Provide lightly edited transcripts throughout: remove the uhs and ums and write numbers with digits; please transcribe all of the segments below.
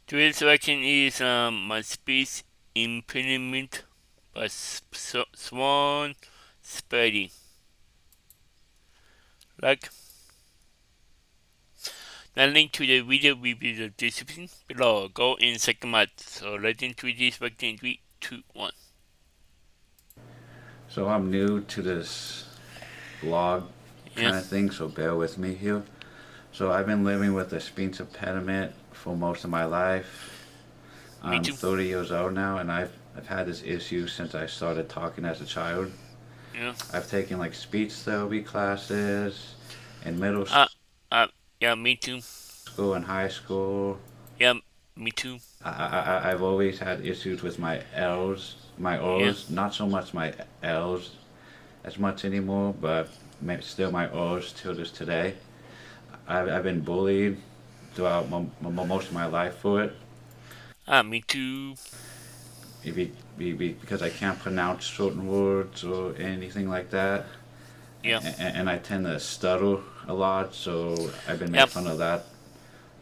Today's selection is my speech impediment by Swan Spidey. Like the link to the video review the description below. Go in second month. So let's into this section in 3, 2, 1. So I'm new to this vlog Yeah. kind of thing, so bear with me here. So I've been living with a speech impediment for most of my life. Me I'm too. 30 years old now, and I've had this issue since I started talking as a child. Yeah. I've taken like speech therapy classes in middle Uh, yeah, me too. school and high school. Yeah, me too. I've always had issues with my Yeah. O's, not so much my L's as much anymore, but still my O's till this today. I've been bullied throughout most of my life for it. Me too. Because I can't pronounce certain words or anything like that. Yeah. And I tend to stutter a lot, so I've been Yeah. made fun of that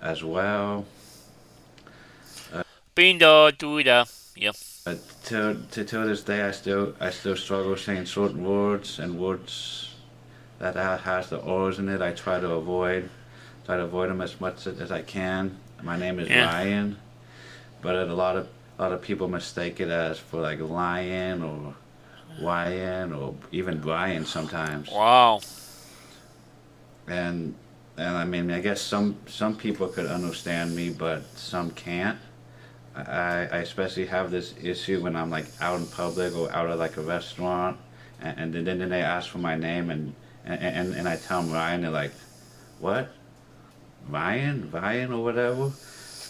as well. Been the do that. Yeah. To this day, I still struggle saying certain words and words that has the R's in it. I try to avoid them as much as I can. My name is Yeah. Ryan, but a lot of people mistake it as for like lion or Ryan or even Brian sometimes. Wow. And and I mean, I guess some people could understand me, but some can't. I especially have this issue when I'm like out in public or out at like a restaurant, and then they ask for my name, and I tell them Ryan. They're like, "What? Ryan or whatever."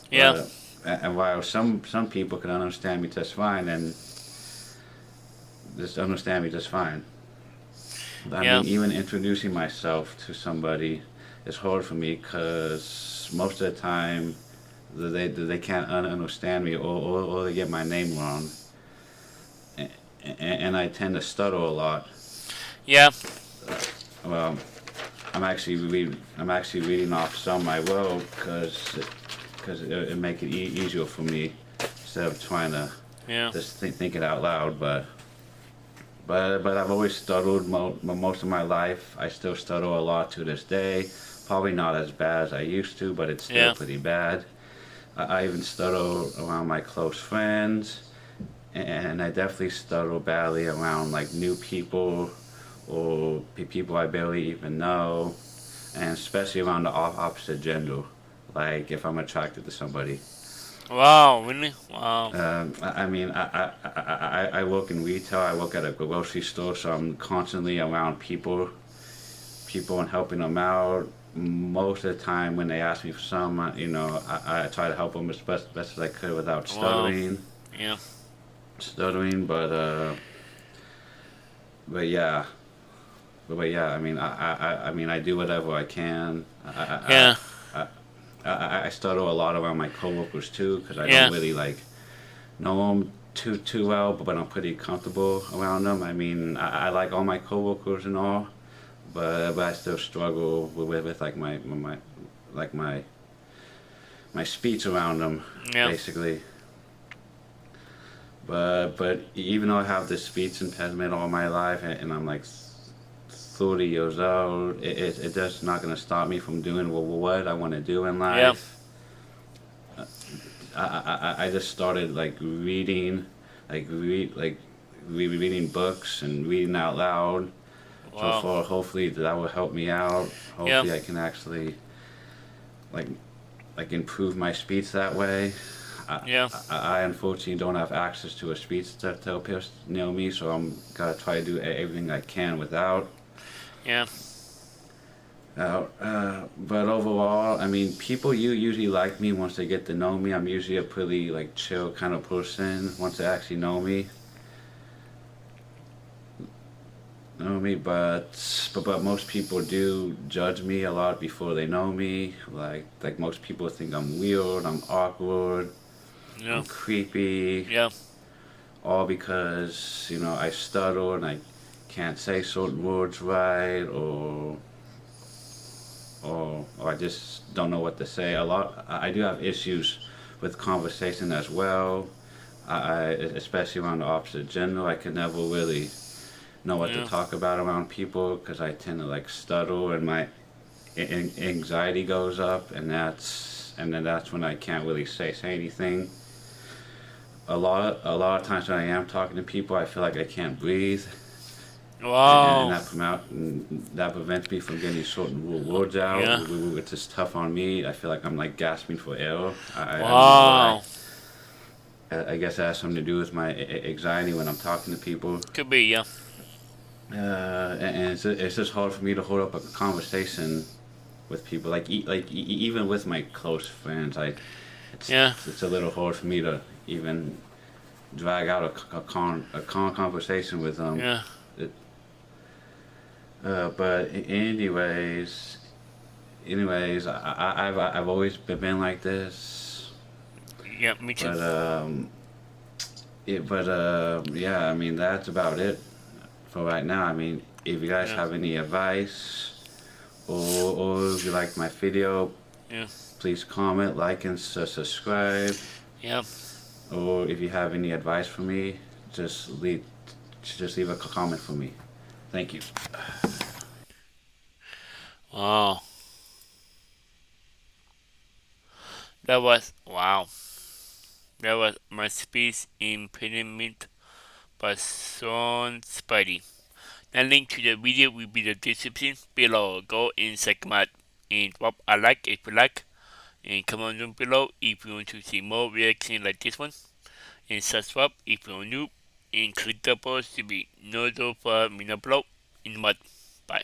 Yeah. But and while some people can understand me just fine, and just understand me just fine. I Yeah. mean, even introducing myself to somebody is hard for me because most of the time they can't understand me, or they get my name wrong, and I tend to stutter a lot. Yeah. Well, I'm actually reading off some I wrote because it make it easier for me instead of trying to Yeah. just think it out loud. But I've always stuttered most of my life. I still stutter a lot to this day. Probably not as bad as I used to, but it's still Yeah. pretty bad. I even stutter around my close friends, and I definitely stutter badly around like new people or people I barely even know, and especially around the opposite gender. Like if I'm attracted to somebody. Wow. Really? Wow. I mean, I work in retail. I work at a grocery store, so I'm constantly around people and helping them out. Most of the time, when they ask me for some, I try to help them as best as I could without Wow. stuttering. Yeah. Stuttering, but yeah, but yeah. I mean, I do whatever I can. Yeah. I stutter a lot around my coworkers too, because I don't Yeah. really like know them too well, but I'm pretty comfortable around them. I mean, I like all my coworkers and all, but I still struggle with like my speech around them, Yeah. basically. But even though I have this speech impediment all my life, and I'm like 30 years old, it just not gonna stop me from doing what I want to do in Yeah. life. I just started like reading, reading books and reading out loud. So Wow. far, hopefully that will help me out. Yeah. Hopefully I can actually like improve my speech that way. Yeah. I unfortunately don't have access to a speech therapist near me, so I'm gotta try to do everything I can without. Yeah. But overall, I mean, people usually like me once they get to know me. I'm usually a pretty like chill kind of person once they actually know me. But most people do judge me a lot before they know me. Like most people think I'm weird, I'm awkward, Yeah. I'm creepy, Yeah. all because I stutter and I can't say certain words right, or I just don't know what to say. I do have issues with conversation as well. Especially around the opposite gender, I could never really know what to Yeah. talk about around people because I tend to like stutter and my anxiety goes up, and then that's when I can't really say anything. A lot of times when I am talking to people, I feel like I can't breathe, and Wow. that prevents me from getting certain words out, Yeah. which is tough on me. I feel like I'm like gasping for air. I don't know what Wow. I guess it has something to do with my anxiety when I'm talking to people. Could be, yeah. And it's just hard for me to hold up a conversation with people. Even with my close friends, Yeah. it's a little hard for me to even drag out a conversation with them. Yeah. It, but anyways, I've always been like this. Yeah, me too. But yeah, I mean that's about it for right now. I mean, if you guys Yeah. have any advice or if you like my video, Yeah. please comment, like, and subscribe. Yeah. Or if you have any advice for me, just leave just leave a comment for me. Thank you. Wow. That was wow. That was my speech impediment by Sean Spidey. The link to the video will be the description below. Go and check them out and drop a like if you like. And comment down below if you want to see more reactions like this one. And subscribe if you're new. And click the bell to be notified when I upload in the mud. Bye.